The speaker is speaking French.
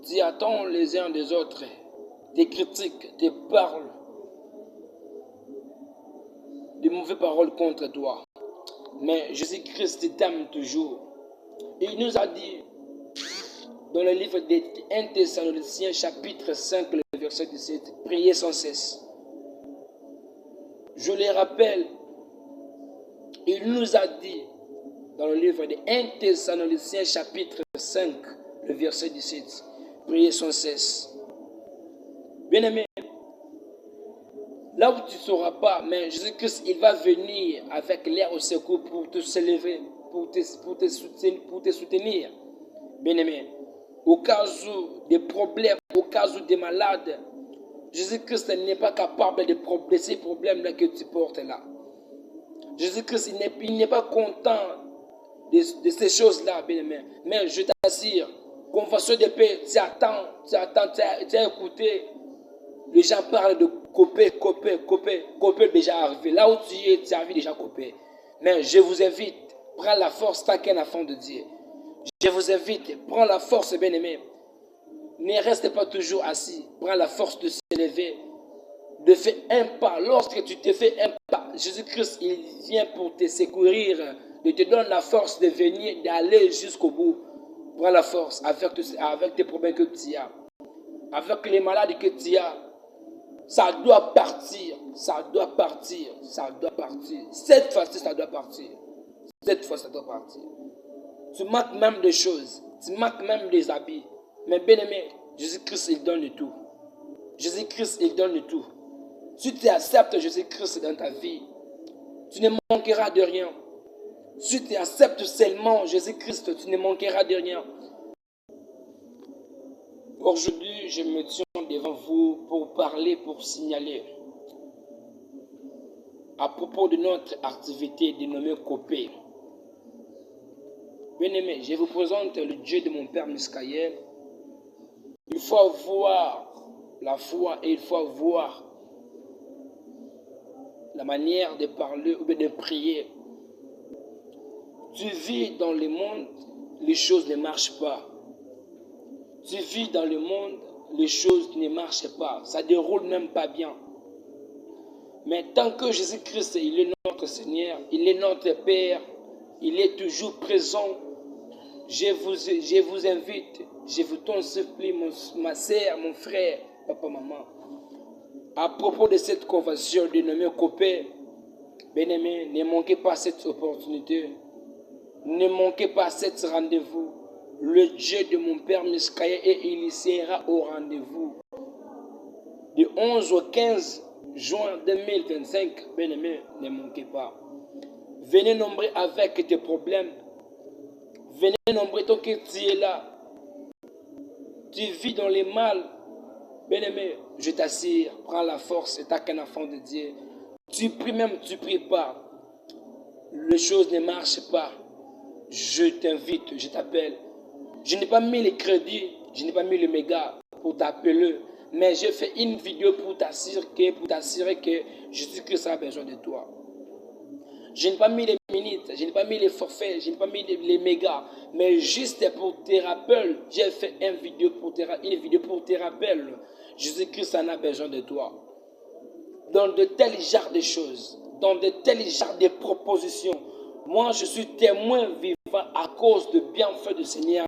tu attends les uns des autres, des critiques, des paroles, des mauvaises paroles contre toi. Mais Jésus-Christ t'aime toujours. Il nous a dit dans le livre des 1 Thessaloniciens chapitre 5, le verset 17, priez sans cesse. Je les rappelle, il nous a dit dans le livre des 1 Thessaloniciens chapitre 5, le verset 17, priez sans cesse. Bien-aimé, là où tu ne sauras pas, mais Jésus-Christ, il va venir avec l'air au secours pour te s'élever, pour te soutenir. Bien-aimé, au cas où des problèmes, au cas où des malades, Jésus-Christ n'est pas capable de ces problèmes-là que tu portes là. Jésus-Christ, il n'est pas content de ces choses-là, bien-aimé. Mais je t'assure, convention de paix, tu as écouté. Les gens parlent de Copé déjà arrivé. Là où tu es, tu as vu déjà Copé. Mais je vous invite, prends la force tant qu'un enfant de Dieu. Je vous invite, prends la force, bien-aimé. Ne reste pas toujours assis. Prends la force de s'élever, de faire un pas. Lorsque tu te fais un pas, Jésus-Christ, il vient pour te secourir, il te donne la force de venir, d'aller jusqu'au bout. Prends la force avec tes problèmes que tu as, avec les maladies que tu as. Ça doit partir, ça doit partir, ça doit partir. Cette fois-ci, ça doit partir. Cette fois, ça doit partir. Tu manques même des choses, tu manques même des habits. Mais bien aimé, Jésus-Christ, il donne le tout. Jésus-Christ, il donne le tout. Si tu acceptes Jésus-Christ dans ta vie, tu ne manqueras de rien. Si tu acceptes seulement Jésus-Christ, tu ne manqueras de rien. Aujourd'hui, je me tiens devant vous pour parler, pour signaler à propos de notre activité dénommée Copé. Bien-aimé, je vous présente le Dieu de mon Père Miskaël. Il faut avoir la foi et il faut avoir la manière de parler ou de prier. Tu vis dans le monde, les choses ne marchent pas. Tu vis dans le monde, les choses ne marchent pas. Ça ne déroule même pas bien. Mais tant que Jésus-Christ, il est notre Seigneur, il est notre Père, il est toujours présent. Je vous invite, je vous t'en supplie, ma sœur, mon frère, papa, maman, à propos de cette convention dénommée Copé, bien-aimé, ne manquez pas cette opportunité, ne manquez pas cet rendez-vous. Le Dieu de mon Père Miskaël et il sera au rendez-vous. Du 11 au 15 juin 2025, bien-aimé, ne manquez pas. Venez nombreux avec tes problèmes. Venez nombreux tant que tu es là. Tu vis dans les mal. Bien-aimé, je t'assure, prends la force et t'as qu'un enfant de Dieu. Tu pries même, tu pries pas. Les choses ne marchent pas. Je t'invite, je t'appelle. Je n'ai pas mis les crédits, je n'ai pas mis le méga pour t'appeler. Mais j'ai fait une vidéo pour t'assurer que Jésus-Christ a besoin de toi. Je n'ai pas mis les minutes, je n'ai pas mis les forfaits, je n'ai pas mis les mégas. Mais juste pour te rappeler, j'ai fait une vidéo pour te rappeler. Jésus-Christ en a besoin de toi. Dans de tels genres de choses, dans de tels genres de propositions, moi je suis témoin vivant à cause de bienfaits du Seigneur